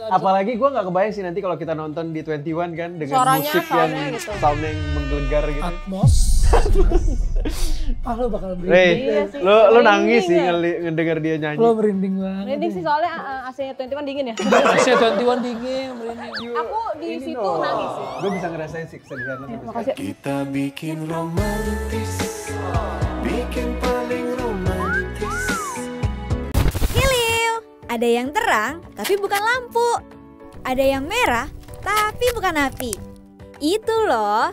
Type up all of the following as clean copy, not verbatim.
Apalagi gue nggak kebayang sih nanti kalau kita nonton di 21 kan dengan Suaranya, musik yang gitu. sound yang menggelegar gitu. Atmos. Lo bakal Ray, merinding. Iya sih. lo nangis sih Merinding ngedenger dia nyanyi. Lo merinding banget. Merinding sih soalnya AC-nya 21 dingin ya. Asia 21 dingin, merinding. Aku di situ nangis sih. Gue bisa ngerasain sih kesedihan lo. Makasih. Kita bikin romantis, bikin paling romantis. Hiliu, ada yang terang tapi bukan lampu. Ada yang merah tapi bukan api. Itu loh,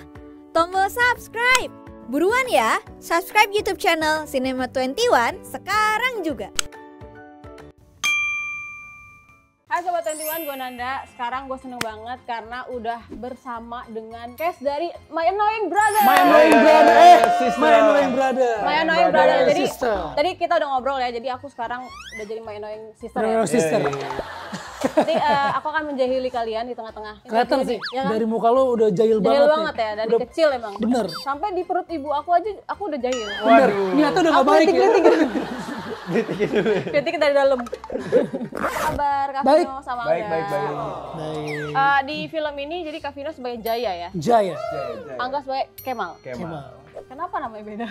tombol subscribe. Buruan ya, subscribe YouTube channel Cinema 21 sekarang juga. Hai Sobat 21, gue Nanda. Sekarang gue seneng banget karena udah bersama dengan cast dari My Annoying Brother. My Annoying Brother, sister. My Annoying Brother. My Annoying Brother. Jadi Sister. tadi kita udah ngobrol ya, jadi aku sekarang udah jadi My Annoying Sister ya. No, sister. Jadi aku akan menjahili kalian di tengah-tengah. Kelihatan sih, Ya kan? dari muka lo udah jahil banget. Jahil nih. banget ya, dari Udah kecil emang. bener. Sampai di perut ibu aku aja, aku udah jahil. Bener, niatnya udah gak baik ya. Kritik dari dalam. Kabar Kak Baik. Vino sama Baik, Angga. baik, baik. Baik. Di film ini jadi Kak Vino sebagai Jaya ya. Jaya. Angga sebagai Kemal. Kemal. Kenapa namanya beda?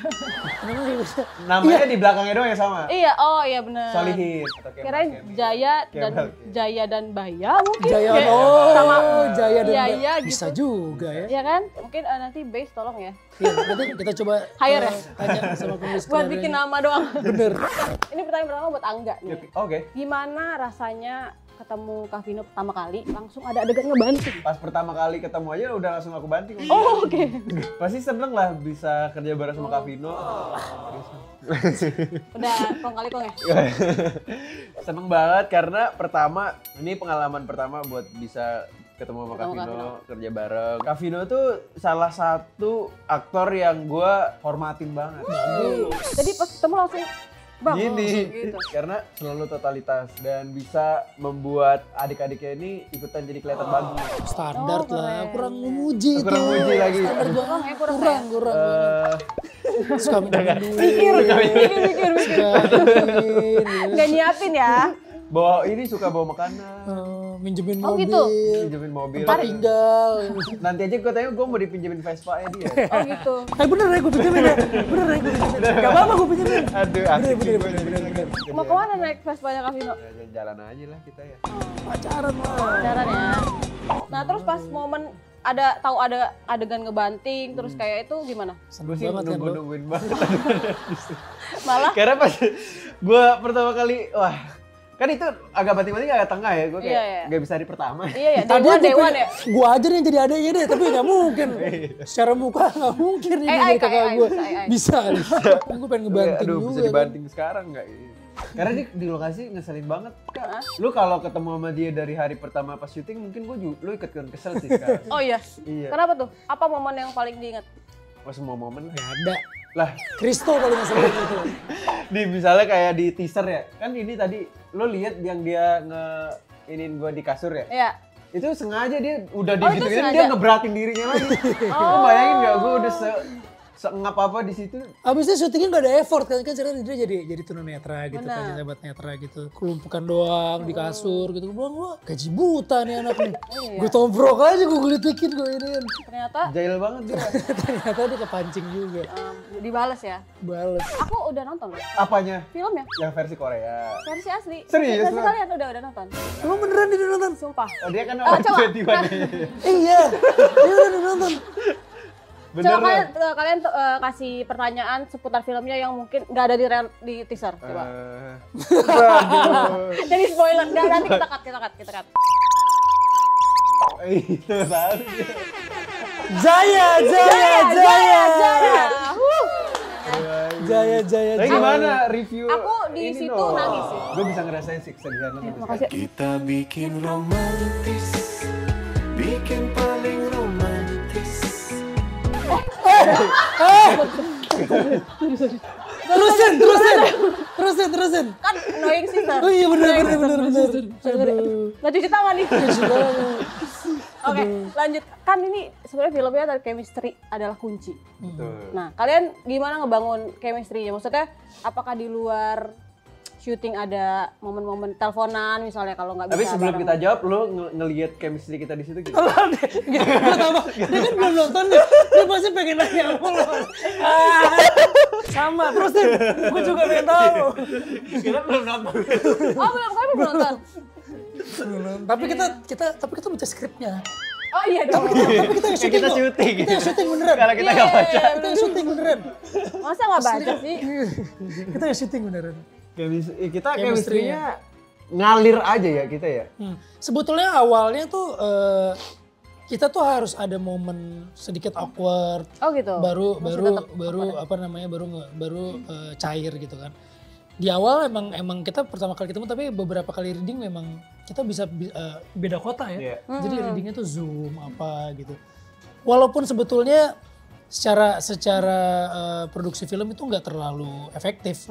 Kenapa sih bisa? Namanya di belakangnya doang yang sama. Iya, oh iya benar. Solihin. atau Kemal, Kirain Kemal. Jaya dan Kemal. Jaya dan Baya mungkin. Jaya, Kayak oh, sama Jaya dan Yaya Mbak. gitu. Bisa juga ya. Iya kan? Mungkin nanti base tolong ya. Iya, nanti kita coba Hire ya? tanya sama penulis Buat bikin nama doang. Bener. Ini pertanyaan pertama buat Angga nih. Oke. Gimana rasanya ketemu Kak Vino pertama kali langsung ada adegan ngebanting? Pas pertama kali ketemu aja udah langsung aku banting. Oh oke. Pasti seneng lah bisa kerja bareng sama Kak Vino. Udah kong kali kong ya? Seneng banget karena pertama, ini pengalaman pertama buat bisa ketemu sama Kak Ketemu Kak Vino, Vino. kerja bareng. Kak Vino tuh salah satu aktor yang gue hormatin banget. Jadi pas ketemu langsung bang Gini, gitu. karena selalu totalitas dan bisa membuat adik-adiknya ini ikutan jadi kelihatan bagus. Standar Oh, lah, keren. kurang memuji Kurang tuh. memuji lagi. Standar banget. Kurang ya, kurang Kurang, kurang. Eh, Suka minta duit. Mikir. Suka duit. Nggak nyiapin ya? bawa ini suka bawa makanan, Minjemin Oh, mobil. gitu? pinjemin mobil. Tempat tinggal. Nanti aja gue tanya gue mau dipinjemin Vespa ya dia. Oh gitu. Bener ya gue pinjemin ya. Bener ya gue pinjemin. Gak apa-apa gue pinjemin. Aduh, asik sih gue. Bener. Mau kemana naik Vespa-nya Kak Vino? Ya, jalan aja lah kita ya. Pacaran lah. Pacaran ya. Nah terus pas momen tahu ada adegan ngebanting terus kayak itu gimana? Gue Seneng sih banget kan lo. nungguin banget. Malah Karena pas gue pertama kali, wah kan itu agak banting-banting agak tengah ya, gue kayak Iya, iya. gak bisa hari pertama. iya ya, Tadinya dewan ya. gue aja nih yang jadi adeknya deh, tapi gak mungkin. Secara muka gak mungkin ini AI, jadi kakak AI, gue. bisa AI. Bisa. Gue pengen ngebanting Aduh, juga. bisa dibanting sekarang nggak? Karena di lokasi ngeselin banget, Kak. Hah? Lu kalau ketemu sama dia dari hari pertama pas syuting, mungkin lu ikut kesel sih sekarang. Oh iya. Iya. Kenapa tuh? Apa momen yang paling diingat? Pas semua momen Gak ada. lah. Kristo paling ngeselin gitu. Di misalnya kayak di teaser ya, kan ini tadi lo lihat yang dia inin gua di kasur ya. Iya. Itu sengaja dia udah Oh, itu digituin sengaja? dia ngeberatin dirinya lagi. Lu bayangin nggak gua udah seengap apa di situ. Abisnya syutingnya gak ada effort kan sekarang dia jadi tunanetra gitu kan, Benar. sahabat netra gitu. Kelumpukan doang di kasur gitu. Gue bilang, wah gaji buta nih anak nih. Iya. Gue tombrok aja, gue gelitikin, gue iniin. Ternyata Jahil banget dia. Ternyata dia kepancing juga. dibales ya. Bales. Aku udah nonton loh Apanya? filmnya. Yang versi Korea. Versi asli. Serius, Versi Bang? kalian udah nonton. Emang beneran dia udah nonton? Sumpah. Oh dia kan Ah, orang coba. 21 ya. Iya, dia udah nonton. Bener Coba lah. kalian kasih pertanyaan seputar filmnya yang mungkin nggak ada di teaser. Coba. Waduh. Jadi spoiler. Nggak, nanti kita cut. Itu tahu. Jaya. Jaya. Tapi gimana review? Aku di ini situ dong? nangis sih. Gue bisa ngerasain sih kesedihan lo. Makasih. Kita bikin romantis, bikin paling romantis. Terusin. Kan annoying sister. Oh iya bener. Nggak cuci tangan nih. Oke, lanjut. Kan ini sebenarnya filmnya dari chemistry adalah kunci. Betul. Nah, kalian gimana ngebangun chemistry-nya? Maksudnya apakah di luar syuting ada momen-momen teleponan misalnya kalau nggak bisa. Tapi sebelum bareng. kita jawab, lo ngelihat chemistry kita di situ gitu. Dia kan belum nonton nih, dia pasti pengen nanya apa lo. Sama, terus deh, gue juga pengen tahu. Kita belum nonton. Oh belum, kami belum nonton. Tapi kita baca skripnya. Oh iya dong. Tapi kita yang syuting Kita kok. syuting. Kita yang syuting beneran. Kalau kita nggak baca. Kita yang syuting beneran. Masa nggak baca sih? Kita yang syuting beneran. Kita Chemistry-nya. chemistry-nya ngalir aja ya kita ya. Sebetulnya awalnya tuh kita tuh harus ada momen sedikit awkward. Oh gitu. Baru Maksudnya baru cair gitu kan. Di awal emang kita pertama kali ketemu, tapi beberapa kali reading memang kita bisa beda kota ya. Iya. Jadi readingnya tuh Zoom apa gitu. Walaupun sebetulnya secara produksi film itu nggak terlalu efektif.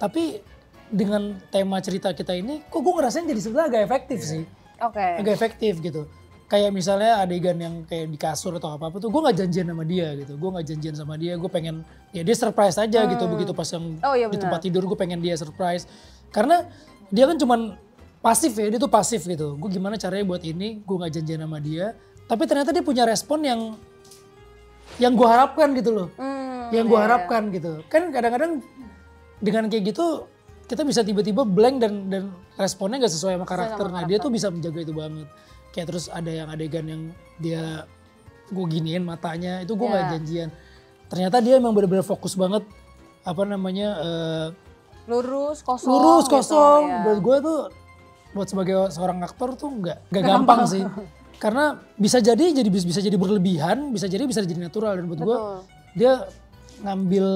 Tapi dengan tema cerita kita ini, kok gue ngerasain jadi sebenarnya agak efektif sih. Oke. Agak efektif gitu. Kayak misalnya adegan yang kayak di kasur atau apa-apa tuh gue gak janjian sama dia gitu. Gue gak janjian sama dia, gue pengen ya dia surprise aja gitu. Begitu pas yang Oh, iya di benar. tempat tidur gue pengen dia surprise. Karena dia kan cuman pasif ya, dia tuh pasif gitu. Gue gimana caranya buat ini, gue gak janjian sama dia. Tapi ternyata dia punya respon yang gue harapkan gitu loh. Yang gue harapkan gitu. Kan kadang-kadang dengan kayak gitu kita bisa tiba-tiba blank dan responnya gak sesuai sama karakter. Nah dia tuh bisa menjaga itu banget. Kayak terus ada yang adegan yang dia gue giniin matanya, itu gue gak janjian. Ternyata dia emang bener-bener fokus banget, apa namanya, Lurus, kosong. lurus, gitu, kosong. ya. Buat gue tuh, buat sebagai seorang aktor tuh gak gampang sih. Karena bisa jadi berlebihan, bisa jadi natural. Dan buat gue, Betul. dia ngambil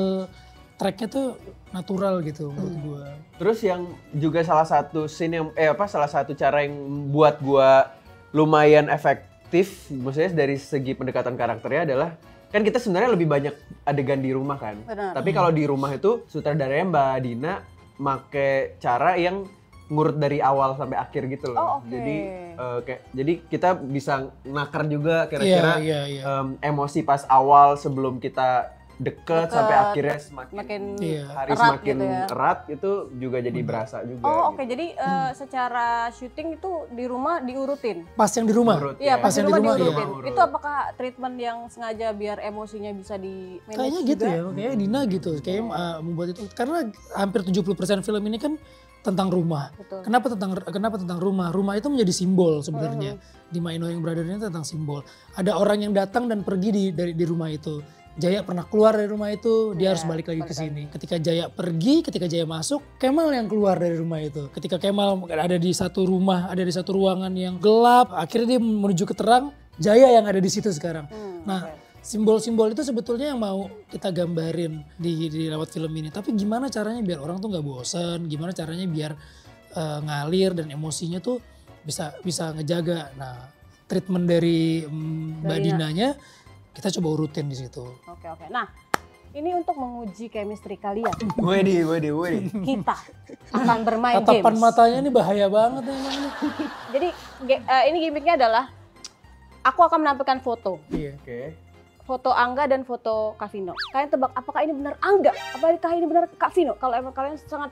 tracknya tuh natural gitu menurut gue. Terus yang juga salah satu scene yang salah satu cara yang buat gua lumayan efektif, maksudnya dari segi pendekatan karakternya adalah kan kita sebenarnya lebih banyak adegan di rumah kan. Benar. Tapi kalau di rumah itu sutradaranya Mbak Dina make cara yang ngurut dari awal sampai akhir gitu loh. Oh, oke. Jadi kita bisa nakar juga kira-kira Iya. emosi pas awal sebelum kita deket sampai akhirnya Makin hari erat semakin gitu ya. erat itu juga jadi berasa juga. Oh oke, jadi secara syuting itu di rumah diurutin? Pas yang di rumah. Menurut Iya, ya. pas di rumah diurutin. iya. Itu apakah treatment yang sengaja biar emosinya bisa di manage Kayaknya gitu ya, kayaknya Dina gitu. Kayaknya membuat itu. Karena hampir 70% film ini kan tentang rumah. Betul. Kenapa tentang rumah? Rumah itu menjadi simbol sebenarnya. Di My Knowing Brother ini tentang simbol. Ada orang yang datang dan pergi di rumah itu. Jaya pernah keluar dari rumah itu, dia harus balik lagi ke sini. Ketika Jaya pergi, ketika Jaya masuk, Kemal yang keluar dari rumah itu. Ketika Kemal ada di satu rumah, ada di satu ruangan yang gelap, akhirnya dia menuju ke terang, Jaya yang ada di situ sekarang. Nah, simbol-simbol itu sebetulnya yang mau kita gambarin di lewat film ini. Tapi gimana caranya biar orang tuh nggak bosan, gimana caranya biar ngalir dan emosinya tuh bisa ngejaga. Nah, treatment dari Mbak Dinanya kita coba urutin di situ. Oke. Nah, ini untuk menguji chemistry kalian. Wedi. Kita akan bermain Tatapan games. matanya ini bahaya banget emang ini. Jadi ini gimmicknya adalah aku akan menampilkan foto. Iya. Oke. Foto Angga dan foto Kak Vino. Kalian tebak apakah ini benar Angga? Apakah ini benar Kak Vino? Kalau emang kalian sangat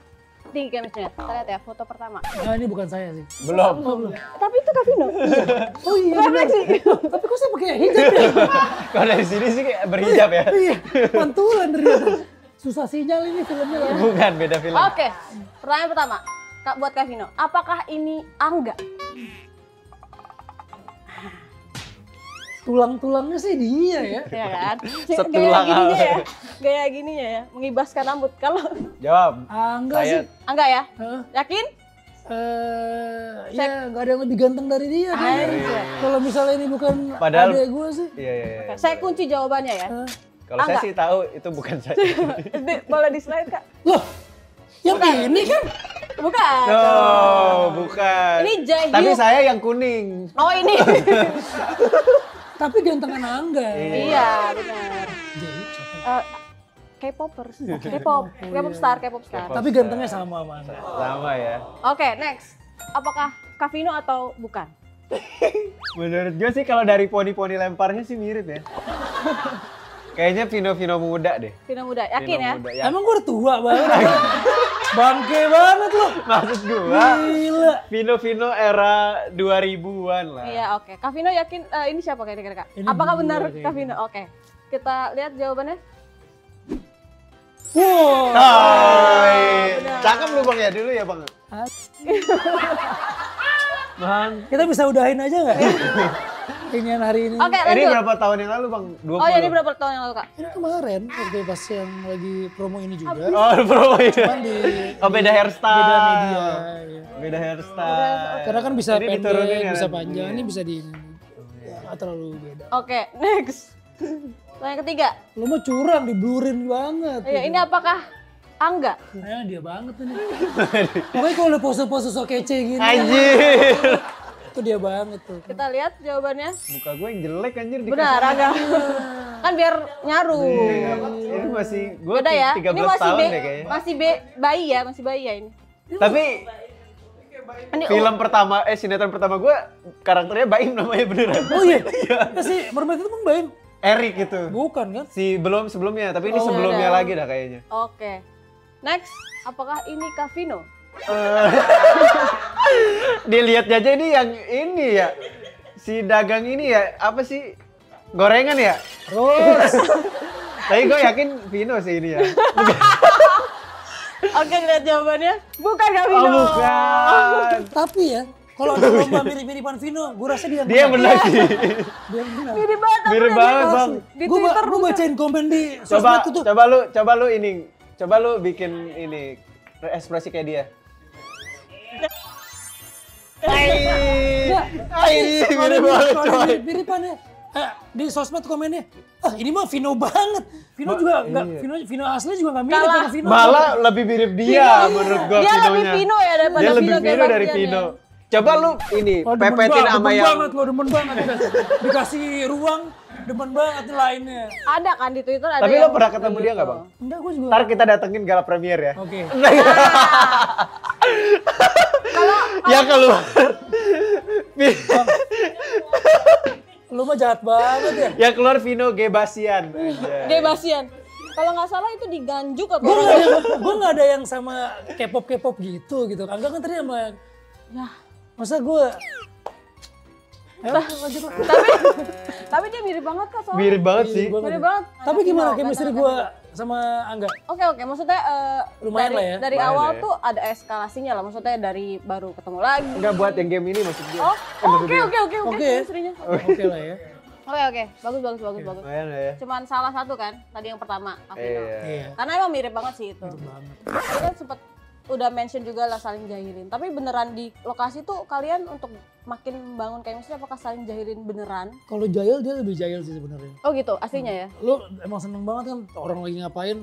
tinggi chemistry-nya. Kita lihat ya foto pertama. Nah, ini bukan saya sih. Belum. Tapi itu Kak Vino. Oh iya. Refleksi. Tapi kok saya pakai hijab ya? Kalau dari sini sih kayak berhijab ya. Iya, pantulan ternyata. Susah sinyal ini filmnya lah. Bukan, beda film. Oke. Pertanyaan pertama. Buat Kak Vino. Apakah ini Angga? Tulang-tulangnya sih dia ya. Ya kan? Setulang gininya apa? ya. Gaya gininya ya. Mengibaskan rambut. Kalau Jawab. Enggak sih. Angga ya? Hah? Yakin? Ya nggak ada yang lebih ganteng dari dia. Anjir. Kalau misalnya ini bukan Padahal- adek gue sih. Iya. Saya kunci jawabannya ya. Kalau saya Angga. sih tahu itu bukan saya. Boleh di slide Kak? Loh, yang ini kan? Bukan. No, bukan. Ini Jaehyuk. Tapi saya yang kuning. Oh ini. Tapi gantengan Angga. Iya benar. Jaehyuk siapa? K-popers. K-pop star. Tapi gantengnya sama sama Angga. Sama ya. Oke, next. Apakah Kak Vino atau bukan? Menurut gue sih kalau dari poni-poni lemparnya sih mirip ya. Kayaknya Vino muda deh. Vino muda, yakin Vino ya? muda, Emang gue udah tua banget. Bangke banget loh. Maksud gua, Gila. Vino era 2000-an lah. Iya, oke. Kak Vino yakin ini siapa kira-kira Kak? Ini Apakah dia benar kayaknya. Kak Vino? Oke. Kita lihat jawabannya. Wow. Hai. benar. Cakep lu Bang ya dulu ya Bang. Bang. Kita bisa udahin aja nggak? Inian hari ini. Oke, Ini lanjut. berapa tahun yang lalu Bang? 20. Oh ya, ini berapa tahun yang lalu Kak? Ini kemarin waktu pas yang lagi promo ini juga. Oh, bro. Cuman di Oh, beda hairstyle. beda media. Ya. Beda hairstyle. Karena kan bisa Ini pendek, diturunin ya, bisa nanti. panjang, ini bisa di ya, nggak terlalu beda. Oke, next. Yang ketiga. Lu mah curang, diblurin banget. Iya, ini apakah Angga? Nah, dia banget ini. Pokoknya kalau udah pose-pose so kece gini, Anjir. itu dia banget tuh. Kita lihat jawabannya. Muka gue yang jelek anjir di Benar, Angga. Kan biar nyaru. Ini masih gue Beda ya. 13 Ini masih tahun B, deh kayaknya. masih bayi ya, masih bayi ya ini. Tapi Ini film pertama, sinetron pertama gue karakternya Baim namanya beneran. Oh iya? Ya si Mermaid itu Bang Baim? Erik gitu. Bukan kan? Si sebelumnya, tapi ini Oh, sebelumnya beda. lagi dah kayaknya. Oke. Next, apakah ini Kak Vino? Dilihat aja ini yang ini ya. Si dagang ini ya, apa sih? Gorengan ya? Terus Tapi gue yakin Vino sih ini ya. Oke, lihat jawabannya. Bukan Kak Vino. Oh bukan. tapi ya kalau ada lomba mirip-miripan Vino, gue rasa dia yang Dia yang menang. benar sih. Dia yang menang. Mirip banget. aku Mirip udah banget lihat Bang. Di Twitter Gue bacain komen di Coba, sosmed itu. coba lu bikin ini ekspresi kayak dia. Mirip banget coy. Miripan ya. Di sosmed komennya, ini mah Vino banget. Vino juga enggak, iya. Vino asli juga enggak mirip sama Vino. Malah lebih mirip dia menurut gua Dia lebih Vinonya. Vino ya daripada Dia lebih Vino Vino dari Gebastian Vino. ya. Coba lu ini Oh, demen pepetin banget, sama demen yang banget lo, demen banget. Dikasih ruang, demen banget nih lainnya. Ada kan di Twitter ada Tapi yang lo pernah ketemu dia gitu. nggak Bang? Enggak, gue juga. Ntar kita datengin gala premier ya. Oke. Ya keluar. Lu mah jahat banget ya. Ya keluar Vino Gebastian. Gebastian. Kalau nggak salah itu diganjuk apa? Gue nggak ada yang sama K-pop gitu. Angga kan tadi sama, Ya, masa gue. tapi dia mirip banget Kak soalnya. Mirip banget sih. Mirip banget. Tapi gimana Vino, chemistry ganteng, gue sama Angga? Oke, maksudnya Lumayan lah ya. dari Lumayan awal lah ya. tuh ada eskalasinya lah, maksudnya dari baru ketemu lagi. Enggak buat yang game ini maksud gue. Oh, oke, Oke ya? chemistry-nya. Oke lah ya. Oke, bagus. Lumayan lah ya. Cuman salah satu kan, tadi yang pertama, Kak Vino. Iya. Karena emang mirip banget sih itu. Banget. Tadi kan sempet udah mention juga lah saling jahilin. Tapi beneran di lokasi tuh kalian untuk makin bangun chemistry apakah saling jahilin beneran? Kalau jahil dia lebih jahil sih sebenarnya. Oh gitu, aslinya ya? Lu emang seneng banget kan orang lagi ngapain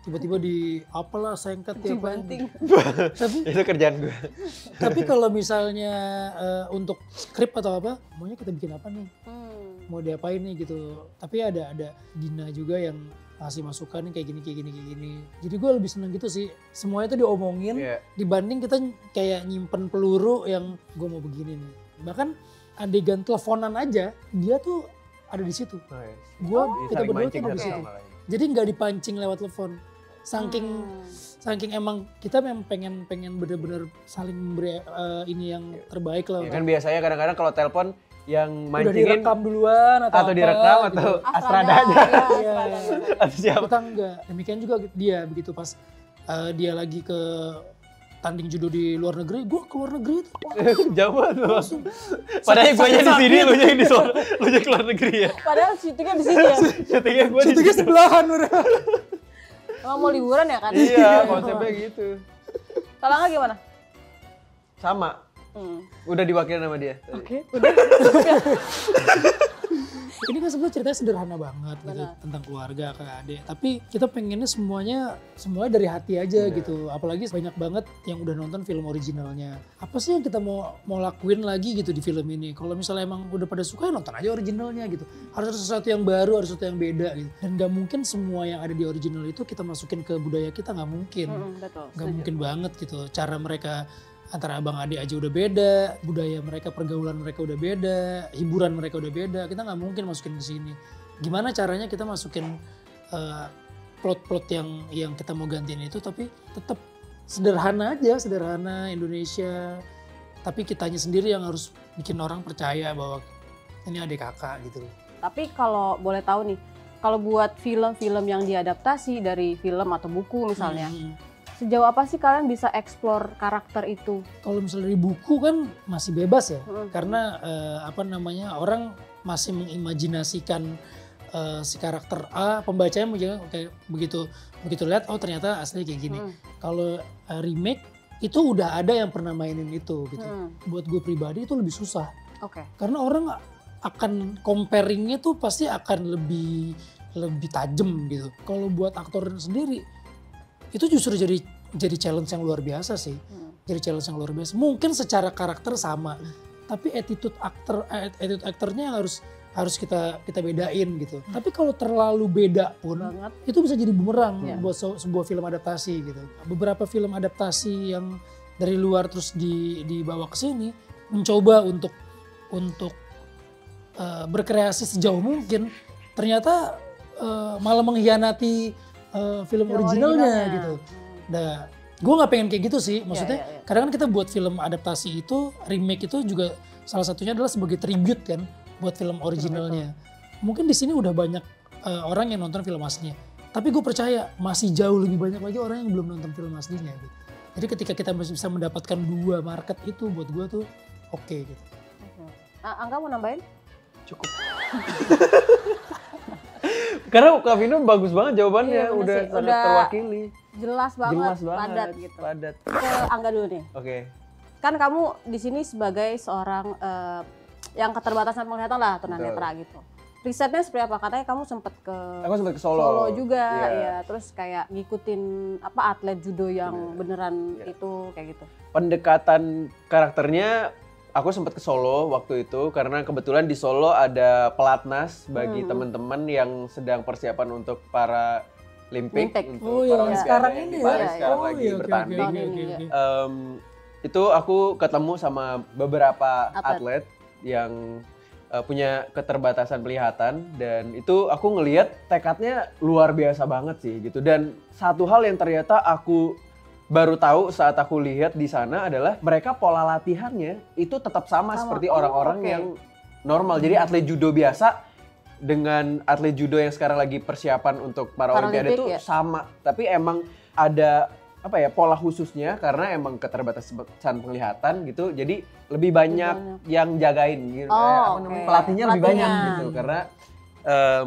tiba-tiba di apalah sengket ya Banting. Itu kerjaan gue. Tapi kalau misalnya untuk skrip atau apa, maunya kita bikin apa nih? Mau diapain nih gitu. Tapi ada Dina juga yang ngasih masukan nih kayak gini. Jadi gue lebih seneng gitu sih. Semuanya tuh diomongin Iya. dibanding kita kayak nyimpen peluru yang gue mau begini nih. Bahkan adegan teleponan aja dia tuh ada di situ. Kita berdua tuh ada di situ. Jadi nggak dipancing lewat telepon. Saking emang kita memang pengen bener-bener saling memberi ini yang terbaik lah. Ya kan biasanya kadang-kadang kalau telepon yang Udah mancingin direkam duluan atau apa, direkam gitu. atau Astrada. Astradanya Iya, Astrada. atau siapa. Kita enggak. Demikian juga dia begitu pas dia lagi ke tanding judo di luar negeri, gue ke luar negeri tuh. Jauh banget loh. Padahal gue aja di sini, lu aja di sana, lu aja keluar negeri ya. Padahal syutingnya di sini ya. Syutingnya gue di Syutingnya sini. sebelahan udah. Emang mau liburan ya kan? Iya, konsepnya gitu. Kalau nggak gimana? Sama. Udah diwakilin sama dia. Oke. Ini kan sebenarnya ceritanya sederhana banget gitu, tentang keluarga kakak adik. Tapi kita pengennya semuanya dari hati aja gitu. Apalagi banyak banget yang udah nonton film originalnya. Apa sih yang kita mau lakuin lagi gitu di film ini? Kalau misalnya emang udah pada suka ya nonton aja originalnya gitu. Harus ada sesuatu yang baru, harus sesuatu yang beda gitu. Dan gak mungkin semua yang ada di original itu kita masukin ke budaya kita, gak mungkin. Betul. Gak mungkin banget gitu. Cara mereka antara abang adik aja udah beda, budaya mereka, pergaulan mereka udah beda, hiburan mereka udah beda. Kita nggak mungkin masukin ke sini. gimana caranya kita masukin plot-plot yang kita mau gantiin itu tapi tetap sederhana aja, sederhana Indonesia. Tapi kitanya sendiri yang harus bikin orang percaya bahwa ini adik kakak gitu. Tapi kalau boleh tahu nih, kalau buat film-film yang diadaptasi dari film atau buku misalnya, sejauh apa sih kalian bisa explore karakter itu? Kalau misalnya dari buku kan masih bebas ya, karena orang masih mengimajinasikan si karakter A, pembacanya mungkin kayak begitu lihat oh ternyata asli kayak gini. Kalau remake itu udah ada yang pernah mainin itu gitu. Buat gue pribadi itu lebih susah. Oke. Karena orang akan comparingnya tuh pasti akan lebih tajam gitu. Kalau buat aktor sendiri itu justru jadi challenge yang luar biasa sih. Jadi challenge yang luar biasa. Mungkin secara karakter sama, tapi attitude aktornya yang harus kita bedain gitu. Tapi kalau terlalu beda pun itu bisa jadi bumerang buat sebuah film adaptasi gitu. Beberapa film adaptasi yang dari luar terus dibawa ke sini mencoba untuk berkreasi sejauh mungkin, ternyata malah mengkhianati film originalnya gitu. Nah, gue nggak pengen kayak gitu sih. Maksudnya kadang kan kita buat film adaptasi itu, remake itu juga salah satunya adalah sebagai tribute kan buat film originalnya. Mungkin di sini udah banyak orang yang nonton film aslinya. Tapi gue percaya masih jauh lebih banyak lagi orang yang belum nonton film aslinya gitu. Jadi ketika kita masih bisa mendapatkan dua market itu buat gue tuh oke gitu. Angga mau nambahin? Cukup. Karena Kak Vino bagus banget jawabannya, udah terwakili. Jelas banget, padat gitu. Padat. Ke Angga dulu nih. Oke. Kan kamu di sini sebagai seorang yang keterbatasan penglihatan lah, tunanetra gitu. Risetnya seperti apa? Katanya kamu sempat ke Solo juga, ya. Terus kayak ngikutin atlet judo yang beneran itu kayak gitu. Pendekatan karakternya aku sempat ke Solo waktu itu karena kebetulan di Solo ada pelatnas bagi teman-teman yang sedang persiapan untuk para Olimpik. Oh iya, sekarang ini ya. Sekarang lagi bertanding. Itu aku ketemu sama beberapa atlet yang punya keterbatasan penglihatan dan itu aku ngelihat tekadnya luar biasa banget sih gitu. Dan satu hal yang ternyata aku baru tahu saat aku lihat di sana adalah mereka pola latihannya itu tetap sama seperti orang-orang yang normal. Jadi atlet judo biasa dengan atlet judo yang sekarang lagi persiapan untuk para Olimpiade itu sama. Tapi emang ada pola khususnya karena emang keterbatasan penglihatan gitu. Jadi lebih banyak yang jagain gitu. Pelatihnya lebih banyak gitu karena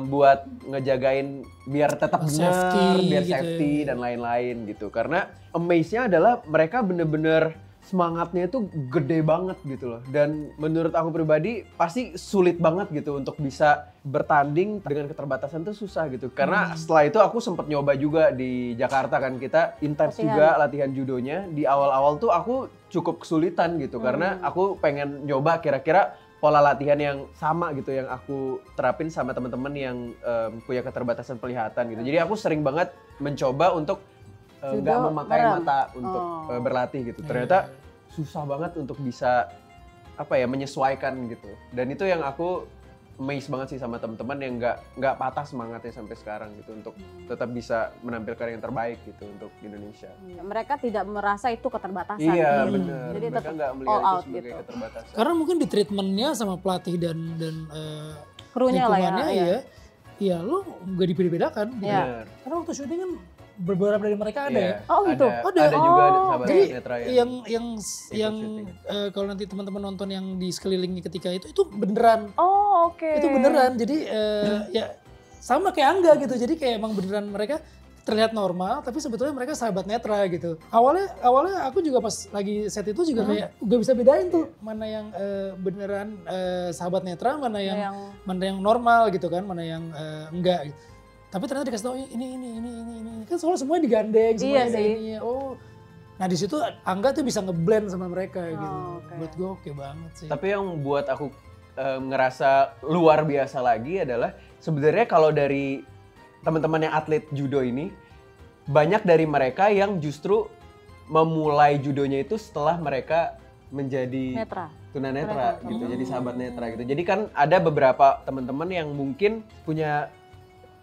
buat ngejagain biar tetap benar, biar safety dan lain-lain gitu. Karena amaze-nya adalah mereka bener-bener semangatnya itu gede banget gitu loh. Dan menurut aku pribadi pasti sulit banget gitu untuk bisa bertanding dengan keterbatasan itu susah gitu. Karena setelah itu aku sempat nyoba juga di Jakarta kan, kita intens juga latihan judonya. Di awal-awal tuh aku cukup kesulitan gitu karena aku pengen nyoba kira-kira pola latihan yang sama gitu yang aku terapin sama teman-teman yang punya keterbatasan penglihatan gitu. Jadi aku sering banget mencoba untuk nggak memakai mata untuk berlatih gitu. Ternyata susah banget untuk bisa menyesuaikan gitu. Dan itu yang aku amazed banget sih sama teman-teman yang nggak patah semangatnya sampai sekarang gitu untuk tetap bisa menampilkan yang terbaik gitu untuk Indonesia. Mereka tidak merasa itu keterbatasan. Iya benar. Jadi mereka nggak melihat itu sebagai gitu. keterbatasan. Karena mungkin di treatmentnya sama pelatih dan krunya lah ya. Iya lo nggak dibeda-bedakan. Benar. Karena waktu syuting kan beberapa dari mereka ada ya. Oh gitu. Ada juga sahabat jadi netra yang kalau nanti teman-teman nonton yang di sekelilingi ketika itu beneran. Oh oke. Itu beneran. Jadi ya sama kayak Angga gitu. Jadi kayak emang beneran mereka terlihat normal tapi sebetulnya mereka sahabat netra gitu. Awalnya aku juga pas lagi set itu juga kayak gak bisa bedain tuh mana yang beneran sahabat netra, mana yang normal gitu kan, mana yang enggak gitu. Tapi ternyata dikasih tahu ini kan soalnya semuanya digandeng, semuanya ada ininya. Oh, nah di situ Angga tuh bisa ngeblend sama mereka gitu. Buat gue oke banget sih. Tapi yang buat aku ngerasa luar biasa lagi adalah sebenarnya kalau dari teman-teman yang atlet judo ini banyak dari mereka yang justru memulai judonya itu setelah mereka menjadi tunanetra gitu, jadi sahabat netra gitu. Jadi kan ada beberapa teman-teman yang mungkin punya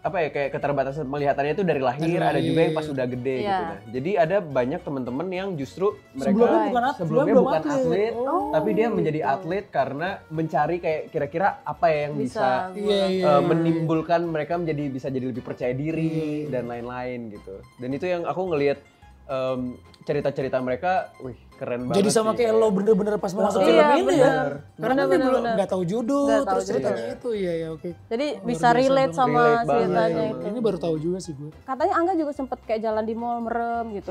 apa ya kayak keterbatasan penglihatannya itu dari lahir, ada juga yang pas udah gede gitu. Nah, jadi ada banyak teman-teman yang justru mereka sebelumnya bukan atlet, tapi dia menjadi atlet karena mencari kayak kira-kira apa ya yang bisa menimbulkan mereka bisa jadi lebih percaya diri dan lain-lain gitu. Dan itu yang aku ngelihat cerita-cerita mereka, wih keren banget. Jadi sama kayak lo bener-bener pas mau masuk film ini ya. Karena dia belum nggak tahu judul, terus ceritanya itu ya oke. Jadi bisa relate sama ceritanya itu. Ini baru tahu juga sih gue. Katanya Angga juga sempet kayak jalan di mall merem gitu.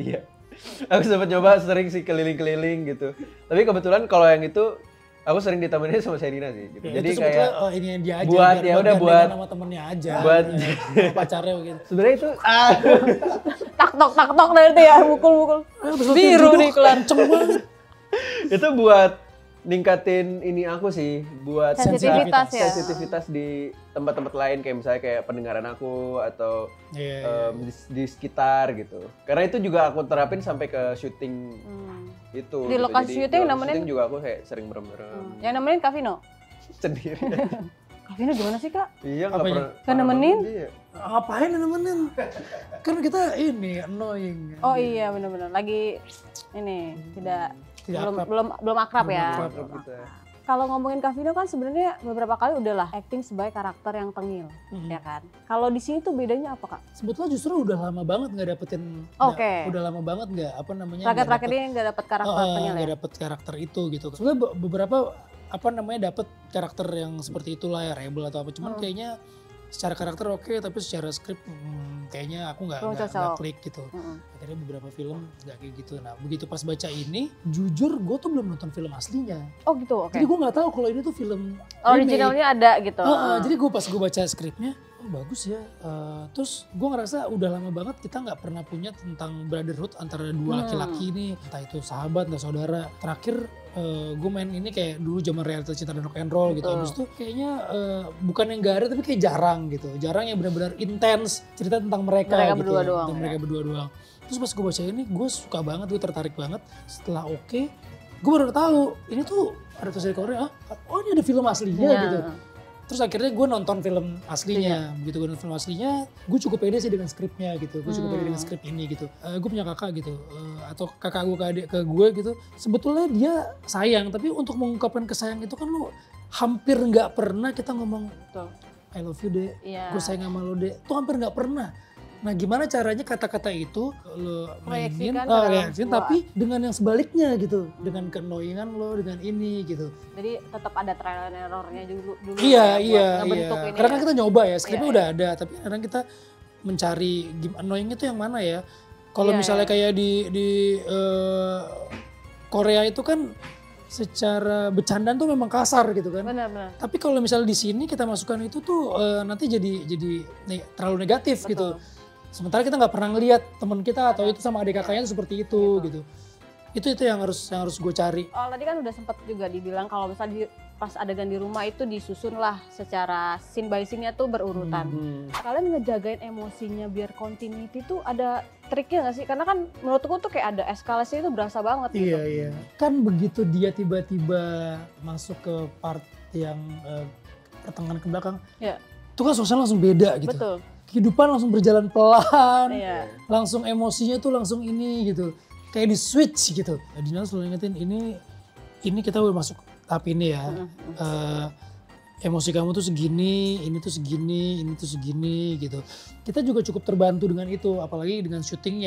Iya. Aku sempat coba sering sih keliling-keliling gitu. Tapi kebetulan kalau yang itu aku sering ditemenin sama Sherina sih gitu. Ya, jadi itu kayak ini yang dia aja buat ya udah buat sama temennya aja. Buat pacarnya gitu. Sebenarnya itu tak tok nanti ya mukul-mukul. Biru nih keluar. Kenceng banget. Itu buat ningkatin ini aku sih, buat sensitivitas di tempat-tempat lain kayak misalnya kayak pendengaran aku atau di sekitar gitu. Karena itu juga aku terapin sampai ke syuting itu. Di lokasi syuting nemenin syuting juga aku kayak sering merem-merem. Yang nemenin Kak Vino? Sendiri. Kak Vino gimana sih Kak? Iya nggak pernah. Kan nemenin? Ngapain nemenin? Kan kita ini annoying. Oh iya benar-benar lagi ini belum akrab ya. Kalau ngomongin Kak Vino kan sebenarnya beberapa kali udahlah acting sebagai karakter yang tengil, ya kan. Kalau di sini tuh bedanya apa Kak? Sebetulnya justru udah lama banget nggak dapetin. Udah lama banget nggak apa namanya. Terakhir ini nggak dapet karakter tengil ya. Nggak dapet karakter itu gitu. Sebenarnya beberapa apa namanya dapet karakter yang seperti itulah ya rebel atau apa. Cuman kayaknya secara karakter oke, tapi secara skrip kayaknya aku nggak klik gitu. Akhirnya beberapa film nggak kayak gitu. Nah begitu pas baca ini, jujur gue tuh belum nonton film aslinya. Oh gitu, oke. Jadi gue nggak tahu kalau ini tuh film originalnya ada gitu. Jadi gue pas gue baca skripnya, oh bagus ya. Terus gue ngerasa udah lama banget kita nggak pernah punya tentang brotherhood antara dua laki-laki ini, entah itu sahabat, entah saudara. Terakhir gue main ini kayak dulu zaman realita cinta dan rock and roll gitu. Abis itu kayaknya bukan yang gak ada tapi kayak jarang gitu. Jarang yang benar-benar intens cerita tentang mereka gitu. Berdua doang. Mereka berdua doang. Terus pas gue baca ini gue suka banget, gue tertarik banget. Setelah gue baru tahu ini tuh ada tulisan di Korea. Oh ini ada film aslinya gitu. Terus akhirnya gue nonton film aslinya, begitu gue nonton film aslinya, gue cukup pede sih dengan skripnya gitu, gue cukup pede dengan skrip ini gitu. Gue punya kakak gitu, atau kakak gue ke adik ke gue gitu, sebetulnya dia sayang, tapi untuk mengungkapkan kesayang itu kan lo hampir nggak pernah kita ngomong, I love you deh, gue sayang sama lo deh, itu hampir nggak pernah. Nah gimana caranya kata-kata itu lo mainin, tapi dengan yang sebaliknya gitu, dengan ke-annoyingan lo, dengan ini gitu. Jadi tetap ada trial and error-nya dulu. Iya. Ini karena kan kita nyoba ya, skripnya udah ada, tapi kadang kita mencari annoying itu yang mana ya. Kalau misalnya kayak di Korea itu kan secara bercandaan tuh memang kasar gitu kan. Benar. Tapi kalau misalnya di sini kita masukkan itu tuh nanti jadi terlalu negatif gitu. Sementara kita nggak pernah ngelihat teman kita atau itu sama adik kakaknya seperti itu gitu. Itu yang harus gue cari. Oh tadi kan udah sempat juga dibilang kalau misalnya pas adegan di rumah itu disusun lah secara scene by scene-nya tuh berurutan. Kalian ngejagain emosinya biar continuity tuh ada triknya nggak sih? Karena kan menurutku tuh kayak ada eskalasi itu berasa banget gitu. Iya. Kan begitu dia tiba-tiba masuk ke part yang pertengahan ke belakang, itu kan suasana langsung beda gitu. Betul. Kehidupan langsung berjalan pelan, langsung emosinya tuh langsung ini gitu, kayak di switch gitu. Dina selalu ingetin ini kita udah masuk tahap ini ya, emosi kamu tuh segini, ini tuh segini, ini tuh segini gitu. Kita juga cukup terbantu dengan itu, apalagi dengan syuting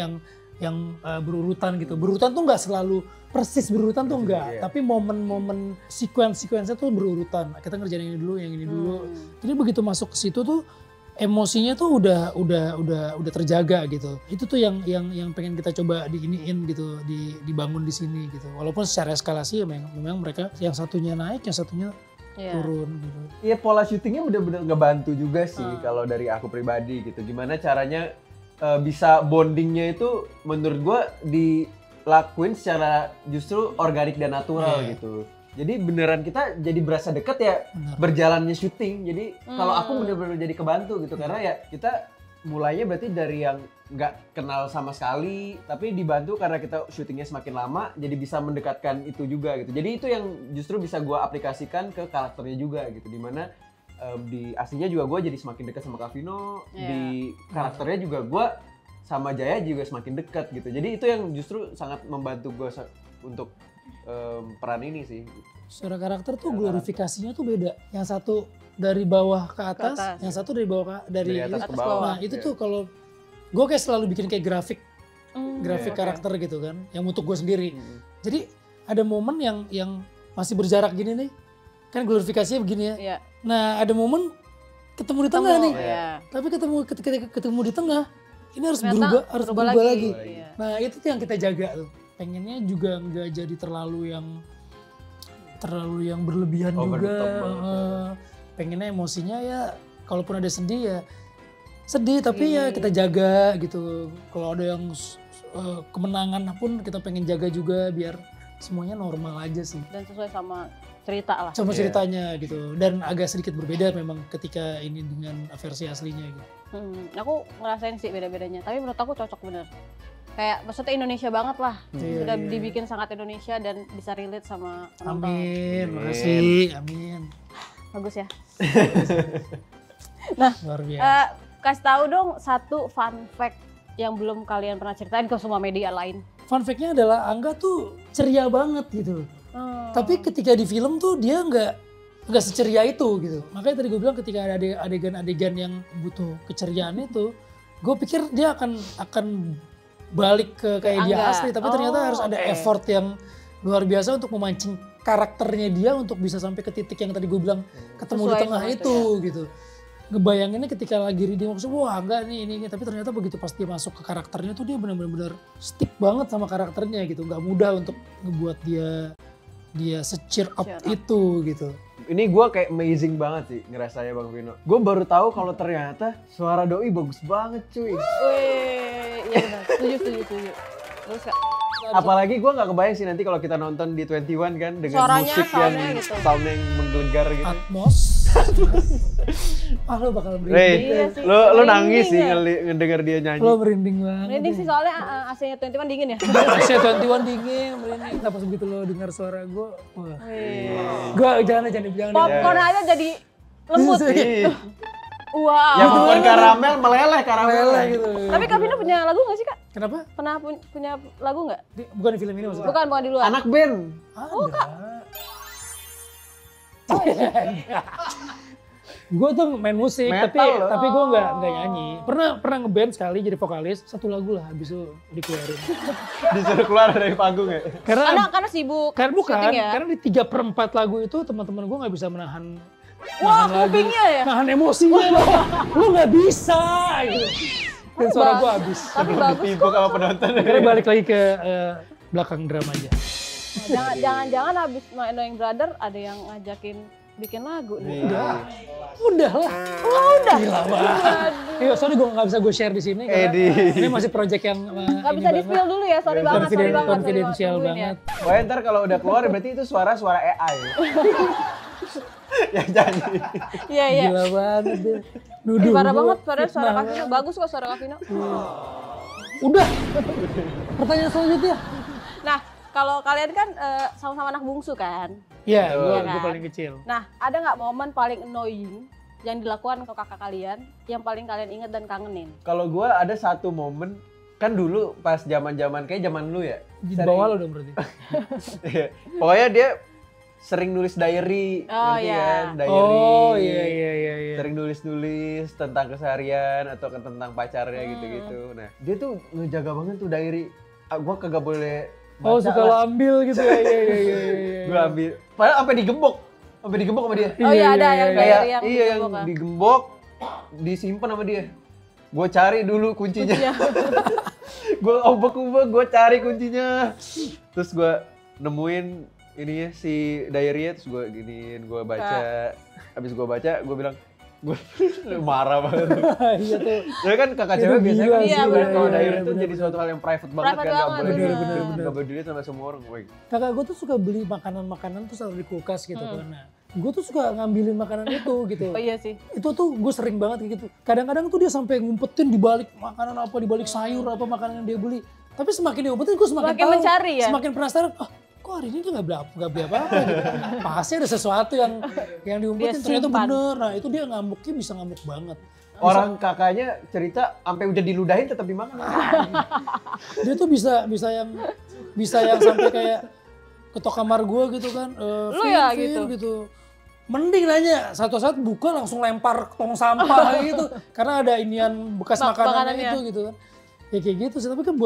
yang berurutan gitu. Berurutan tuh nggak selalu persis berurutan tuh enggak, tapi momen-momen sequence-nya tuh berurutan. Kita ngerjain yang ini dulu. Jadi begitu masuk ke situ tuh emosinya tuh udah terjaga gitu. Itu tuh yang pengen kita coba diiniin gitu, dibangun di sini gitu. Walaupun secara eskalasi ya memang mereka yang satunya naik, yang satunya turun gitu. Iya, pola syutingnya bener-bener ngebantu juga sih kalau dari aku pribadi gitu. Gimana caranya bisa bondingnya itu menurut gue dilakuin secara justru organik dan natural gitu. Jadi beneran kita jadi berasa deket ya berjalannya syuting. Jadi kalau aku bener-bener jadi kebantu gitu karena ya kita mulainya berarti dari yang nggak kenal sama sekali, tapi dibantu karena kita syutingnya semakin lama, jadi bisa mendekatkan itu juga gitu. Jadi itu yang justru bisa gue aplikasikan ke karakternya juga gitu, dimana di aslinya juga gue jadi semakin dekat sama Kavino, di karakternya juga gue sama Jaya juga semakin dekat gitu. Jadi itu yang justru sangat membantu gue untuk peran ini sih. Secara karakter tuh glorifikasinya tuh beda. Yang satu dari bawah ke atas, yang satu dari bawah dari atas ke bawah. Nah itu tuh kalau gue kayak selalu bikin kayak grafik karakter gitu kan, yang untuk gue sendiri. Jadi ada momen yang masih berjarak gini nih, kan glorifikasinya begini ya. Iya. Nah ada momen ketemu di tengah nih, tapi ketika ketemu di tengah ini harus berubah lagi. Iya. Nah itu tuh yang kita jaga tuh. Pengennya juga nggak jadi terlalu yang berlebihan juga. Pengennya emosinya ya, kalaupun ada sedih ya sedih, tapi ya kita jaga gitu. Kalau ada yang kemenangan pun kita pengen jaga juga biar semuanya normal aja sih. Dan sesuai sama cerita lah. Sama ceritanya gitu. Dan agak sedikit berbeda memang ketika ini dengan versi aslinya gitu. Aku ngerasain sih beda-bedanya, tapi menurut aku cocok bener. Kayak maksudnya Indonesia banget lah. Sudah dibikin sangat Indonesia dan bisa relate sama penonton. Amin, makasih, amin. Bagus ya. Nah, luar biasa. Kasih tahu dong satu fun fact yang belum kalian pernah ceritain ke semua media lain. Fun fact-nya adalah Angga tuh ceria banget gitu. Tapi ketika di film tuh dia nggak seceria itu gitu. Makanya tadi gue bilang ketika ada adegan-adegan yang butuh keceriaan itu, gue pikir dia akan balik ke kayak dia asli. Tapi ternyata harus ada effort yang luar biasa untuk memancing karakternya dia untuk bisa sampai ke titik yang tadi gue bilang ketemu di tengah itu gitu. Ngebayanginnya ketika lagi reading maksudnya wah enggak nih ini, tapi ternyata begitu pas dia masuk ke karakternya tuh dia benar-benar stick banget sama karakternya gitu. Nggak mudah untuk ngebuat dia se-cheer up itu gitu. Ini gue kayak amazing banget sih ngerasanya Bang Vino. Gue baru tahu kalau ternyata suara Doi bagus banget cuy. Wih, iya benar. Setuju. Terus Kak? Apalagi gue gak kebayang sih nanti kalau kita nonton di 21 kan dengan suaranya, musik yang gitu. sound yang menggelegar gitu. Atmos. Lo bakal merinding. Iya sih. Lo nangis sih ngedenger dia nyanyi. Lo merinding banget. Merinding sih soalnya AC-nya 21 dingin ya. AC 21 dingin, merinding. Nah pas begitu lo dengar suara gue, wah. Gue jangan. Popcorn aja jadi lembut. Wow. Yang popcorn karamel meleleh gitu. Tapi Kak Vino punya lagu gak sih Kak? Kenapa? Pernah punya lagu gak? Bukan di film ini maksudnya? Bukan di luar. Anak band. Ada. Gue tuh main musik, tapi gue nggak nyanyi. Pernah ngeband sekali jadi vokalis, satu lagu lah, habis itu dikeluarin. Disuruh keluar dari panggung ya? Karena sibuk. Bukan, ya? karena di 3/4 lagu itu teman-teman gue nggak bisa menahan. Wah, kupingnya ya? Nahan emosinya lu nggak bisa gitu. Dan suara gue habis. Tapi bagus ditipu sama penonton. Akhirnya balik lagi ke belakang drama aja. Jangan habis My Annoying Brother ada yang ngajakin bikin lagu nih. Udah lah. Udah. Gila banget. Iya, sorry gue nggak bisa gue share di sini. Ini masih project yang nggak bisa di-spill dulu ya, sorry banget. Confidential banget. Pokoknya ntar kalau udah keluar berarti itu suara AI. Ya jadi. Iya. Gila banget deh. Nuduh. Parah banget, padahal suara Kak Vino. Bagus kok suara Kak Vino. Udah. Pertanyaan selanjutnya. Nah, kalau kalian kan sama-sama anak bungsu kan? Iya, gue kan? paling kecil. Nah, ada nggak momen paling annoying yang dilakukan ke kakak kalian yang paling kalian inget dan kangenin? Kalau gue ada satu momen, kan dulu pas zaman-zaman kayak zaman lu ya. Di bawah lo dong berarti. Pokoknya dia sering nulis diary, kan? Diary. Oh iya. Sering nulis-nulis tentang keseharian atau tentang pacarnya gitu-gitu. Nah, dia tuh ngejaga banget tuh diary. Gue kagak boleh baca suka lo ambil gitu ya. Iya. Gue ambil. Padahal sampai digembok sama dia. Oh iya ada yang diary yang yang digembok, disimpan sama dia. Gue cari dulu kuncinya. Gue ubek-ubek, gue cari kuncinya. Terus gue nemuin ininya si diary-nya, terus gue giniin, gue baca. Habis gue baca, gue bilang, gue marah banget. Iya tuh. Jadi kan kakak cewek biasanya kan kalau iya, diary itu jadi suatu hal yang private banget kan, gak boleh dilihat sama semua orang. Kakak gue tuh suka beli makanan-makanan tuh selalu di kulkas gitu kan. Nah, gue tuh suka ngambilin makanan itu gitu. Oh iya sih. Itu tuh gue sering banget kayak gitu. Kadang-kadang tuh dia sampai ngumpetin di balik makanan apa, di balik sayur apa makanan yang dia beli. Tapi semakin dia ngumpetin gue semakin tahu, mencari ya. semakin penasaran. Oh, kok hari ini dia nggak beli apa-apa gitu. Pasti ada sesuatu yang diumpetin ternyata bener. Nah itu dia ngamuknya bisa ngamuk banget. Orang kakaknya cerita sampai udah diludahin tetap dimakan. Dia tuh bisa yang sampai kayak ketok kamar gue gitu kan. Lu ya gitu. Mending nanya satu-satu buka langsung lempar tong sampah gitu. Karena ada inian bekas makanannya itu gitu kan. Ya kayak gitu sih, tapi kan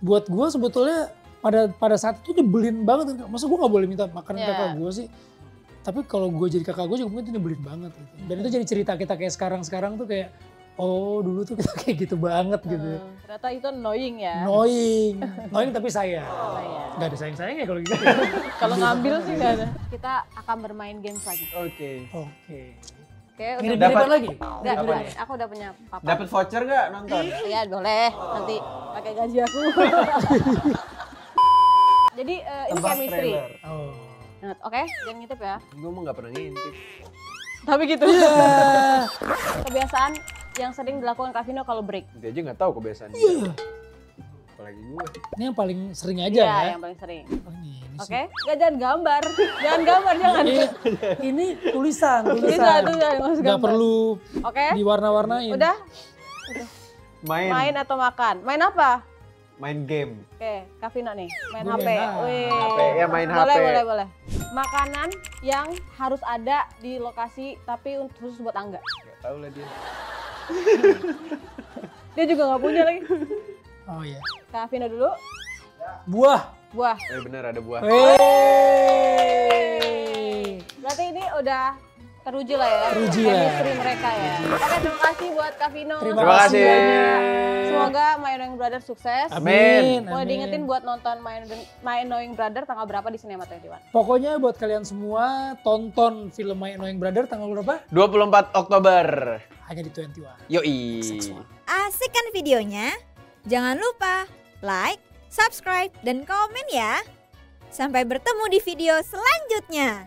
buat gue sebetulnya pada saat itu nyebelin banget. Masa gue gak boleh minta makanan kakak gue sih? Tapi kalau gue jadi kakak gue juga mungkin itu nyebelin banget gitu. Dan itu jadi cerita kita kayak sekarang tuh kayak, oh dulu tuh kita kayak gitu banget gitu. Ternyata itu annoying ya. Annoying tapi sayang. Gak ada sayang-sayangnya kalau gitu. Kalau ngambil sih gak ada. Kita akan bermain games lagi. Oke. Oke, Mirip-miripan lagi? Enggak, aku udah punya papan. Dapat voucher gak nonton? Iya boleh, nanti pakai gaji aku. Jadi ini chemistry. Oh. Nah, oke, jangan ngintip ya. Gue mah gak pernah ngintip. Tapi gitu. Kebiasaan yang sering dilakukan Kak Vino kalau break. Dia aja gak tahu kebiasaan dia. Apalagi gue. Ini yang paling sering aja Iya, ya? yang paling sering. Oh, ini sih. Oke, jangan gambar. Jangan. Ini tulisan. Itu jangan Gak gambar. perlu Oke. diwarna-warnain. Udah? Main atau makan? Main apa? main game. Oke, Kak Vino nih, main Gue HP. main Wih. HP, ya main Boleh, HP. boleh. Makanan yang harus ada di lokasi tapi khusus buat Angga. Gak tau lah dia. Dia juga nggak punya lagi. Oh iya. Kak Vino dulu. Buah. Bener ada buah. Berarti ini udah teruji lah ya. Teruji lah. Chemistry mereka ya. Oke, terima kasih buat Kak Vino. Terima kasih. Semoga My Annoying Brother sukses. Amin. Boleh diingetin buat nonton My Annoying Brother tanggal berapa di Cinema 21? Pokoknya buat kalian semua tonton film My Annoying Brother tanggal berapa? 24 Oktober. Hanya di 21. Yoi. Asik kan videonya? Jangan lupa like, subscribe, dan komen ya. Sampai bertemu di video selanjutnya.